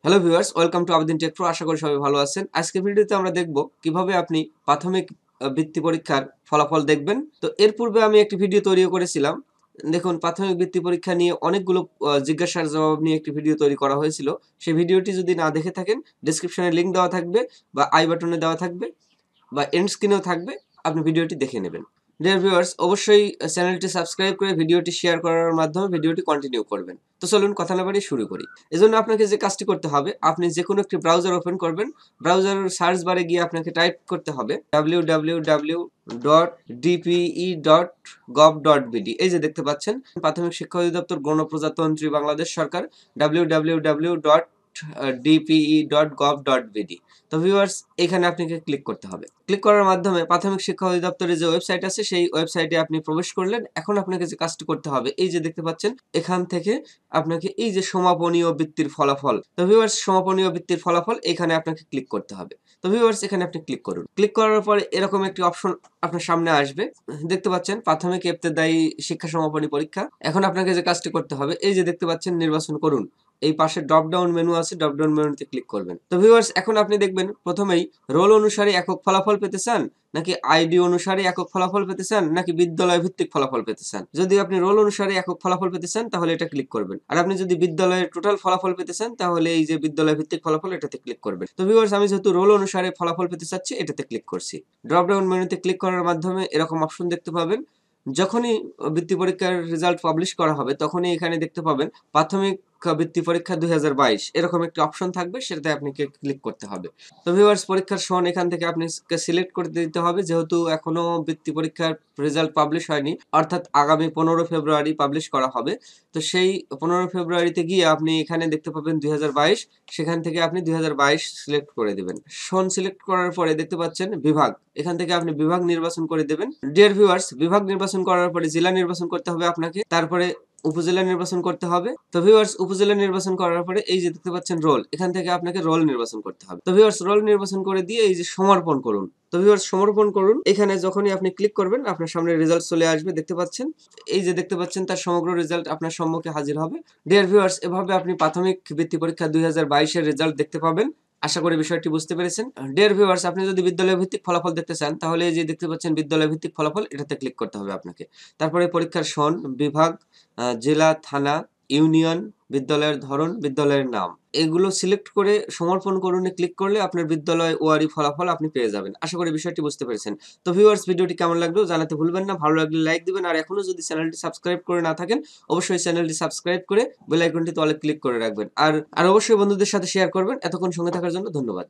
Hello viewers, welcome to Abedin tech pro. আশা করি সবাই ভালো আছেন। আজকের ভিডিওতে আমরা দেখব কিভাবে আপনি প্রাথমিক বৃত্তি পরীক্ষার ফলাফল দেখবেন। তো এর পূর্বে আমি একটি ভিডিও তৈরিও করেছিলাম। দেখুন, প্রাথমিক বৃত্তি পরীক্ষা নিয়ে অনেকগুলো জিজ্ঞাসার জবাব নিয়ে একটি ভিডিও তৈরি করা হয়েছিল। সেই ভিডিওটি যদি না দেখে থাকেন, ডেসক্রিপশনে লিংক দেওয়া থাকবে বা আই বাটনে দেওয়া থাকবে বা এন্ড স্ক্রিনেও থাকবে, আপনি ভিডিওটি দেখে নেবেন। ডিয়ার ভিউয়ার্স, অবশ্যই চ্যানেলটি সাবস্ক্রাইব করে ভিডিওটি শেয়ার করার মাধ্যমে ভিডিওটি কন্টিনিউ করবেন। তো চলুন কথা না বাড়িয়ে শুরু করি। এজন্য আপনাকে যে কাজটি করতে হবে, আপনি যে কোনো একটি ব্রাউজার ওপেন করবেন। ব্রাউজারের সার্চ বারে গিয়ে আপনাকে টাইপ করতে হবে www.dpe.gov.bd। এই যে দেখতে পাচ্ছেন, প্রাথমিক শিক্ষা অধিদপ্তর গণপ্রজাতন্ত্রী বাংলাদেশ সরকার, www.dpe.gov.bd। তো ভিউয়ার্স, এখানে আপনাকে ক্লিক করতে হবে। ক্লিক করার মাধ্যমে প্রাথমিক শিক্ষা অধিদপ্তরের যে ওয়েবসাইট আছে, সেই ওয়েবসাইটে আপনি প্রবেশ করলেন। এখন আপনাকে যে কাজটি করতে হবে, এই যে দেখতে পাচ্ছেন, এখান থেকে আপনাকে এই যে সমাপনীয় বৃত্তির ফলাফল, তো ভিউয়ার্স সমাপনীয় বৃত্তির ফলাফল এখানে আপনাকে ক্লিক করতে হবে। তো ভিউয়ার্স, এখানে আপনি ক্লিক করুন। ক্লিক করার পরে এরকম একটি অপশন আপনার সামনে আসবে। দেখতে পাচ্ছেন প্রাথমিক ইবতেদায়ী শিক্ষা সমাপনী পরীক্ষা। এখন আপনাকে যে কাজটি করতে হবে, এই যে দেখতে পাচ্ছেন নির্বাচন করুন। এই পাশে ড্রপ ডাউন মেনু আছে, ড্রপ ডাউন মেনুতে ক্লিক করবেন। তো ভিউয়ার্স, এখন আপনি দেখবেন প্রথমেই রোল অনুসারে একক ফলাফল পেতে চান, নাকি আইডি অনুসারে একক ফলাফল পেতে চান, নাকি বিদ্যালয় ভিত্তিক ফলাফল পেতে চান। যদি আপনি রোল অনুসারে একক ফলাফল পেতে চান, তাহলে এটা ক্লিক করবেন। আর আপনি যদি বিদ্যালয়ের টোটাল ফলাফল পেতে চান, তাহলে এই যে বিদ্যালয় ভিত্তিক ফলাফল, এটাতে ক্লিক করবেন। তো ভিউয়ার্স, আমি যেহেতু রোল অনুসারে ফলাফল পেতে চাচ্ছি, এটাতে ক্লিক করছি। ড্রপ ডাউন মেনুতে ক্লিক করার মাধ্যমে এরকম অপশন দেখতে পাবেন। যখনই বৃত্তি পরীক্ষার রেজাল্ট পাবলিশ করা হবে, তখনই এখানে দেখতে পাবেন প্রাথমিক বৃত্তি পরীক্ষা 2022 এরকম একটি অপশন থাকবে, সেটাতে আপনাকে ক্লিক করতে হবে। তো ভিউয়ার্স, পরীক্ষার সন এখান থেকে আপনি সিলেক্ট করে দিতে হবে, যেহেতু এখনো বৃত্তি পরীক্ষার রেজাল্ট পাবলিশ হয়নি, অর্থাৎ আগামী 15 ফেব্রুয়ারি পাবলিশ করা হবে। তো সেই 15 ফেব্রুয়ারিতে গিয়ে আপনি এখানে দেখতে পাবেন 2022, সেখান থেকে আপনি 2022 সিলেক্ট করে দেবেন। সন সিলেক্ট করার পরে দেখতে পাচ্ছেন বিভাগ, এখান থেকে আপনি বিভাগ নির্বাচন করে দেবেন। ডিয়ার ভিউয়ার্স, বিভাগ নির্বাচন করার পরে জেলা নির্বাচন করতে হবে আপনাকে, তারপরে উপজেলা নির্বাচন করতে হবে। তো ভিউয়ার্স, উপজেলা নির্বাচন করার পরে এই যে দেখতে পাচ্ছেন রোল, এখান থেকে আপনাকে রোল নির্বাচন করতে হবে। তো ভিউয়ার্স, রোল নির্বাচন করে দিয়ে এই যে সমর্পণ করুন। তো ভিউয়ার্স, সমর্পণ করুন। এখানে যখনই আপনি ক্লিক করবেন, আপনার সামনে রেজাল্ট চলে আসবে। দেখতে পাচ্ছেন, এই যে দেখতে পাচ্ছেন, তার সমগ্র রেজাল্ট আপনার সম্মুখে হাজির হবে। ডিয়ার ভিউয়ার্স, এভাবে আপনি প্রাথমিক বৃত্তি পরীক্ষা 2022 এর রেজাল্ট দেখতে পাবেন। আশা করি বিষয়টি বুঝতে পেরেছেন। ডিয়ার ভিউয়ার্স, আপনি যদি বিদ্যালয় ভিত্তিক ফলাফল দেখতে চান, তাহলে এই যে দেখতে পাচ্ছেন বিদ্যালয় ভিত্তিক ফলাফল, এটাতে ক্লিক করতে হবে আপনাকে। তারপরে পরীক্ষার সন, বিভাগ, জেলা, থানা, ইউনিয়ন, বিদ্যালয়ের ধরন, বিদ্যালয়ের নাম, এগুলো সিলেক্ট করে সমর্পণ করুনে ক্লিক করলে আপনার বিদ্যালয় ওয়ারি ফলাফল আপনি পেয়ে যাবেন। আশা করি বিষয়টি বুঝতে পেরেছেন। তো ভিউয়ার্স, ভিডিওটি কেমন লাগলো জানাতে ভুলবেন না। ভালো লাগলে লাইক দিবেন, আর এখনো যদি চ্যানেলটি সাবস্ক্রাইব করে না থাকেন, অবশ্যই চ্যানেলটি সাবস্ক্রাইব করে বেল আইকনটি অলে ক্লিক করে রাখবেন। আর অবশ্যই বন্ধুদের সাথে শেয়ার করবেন। এতক্ষণ সঙ্গে থাকার জন্য ধন্যবাদ।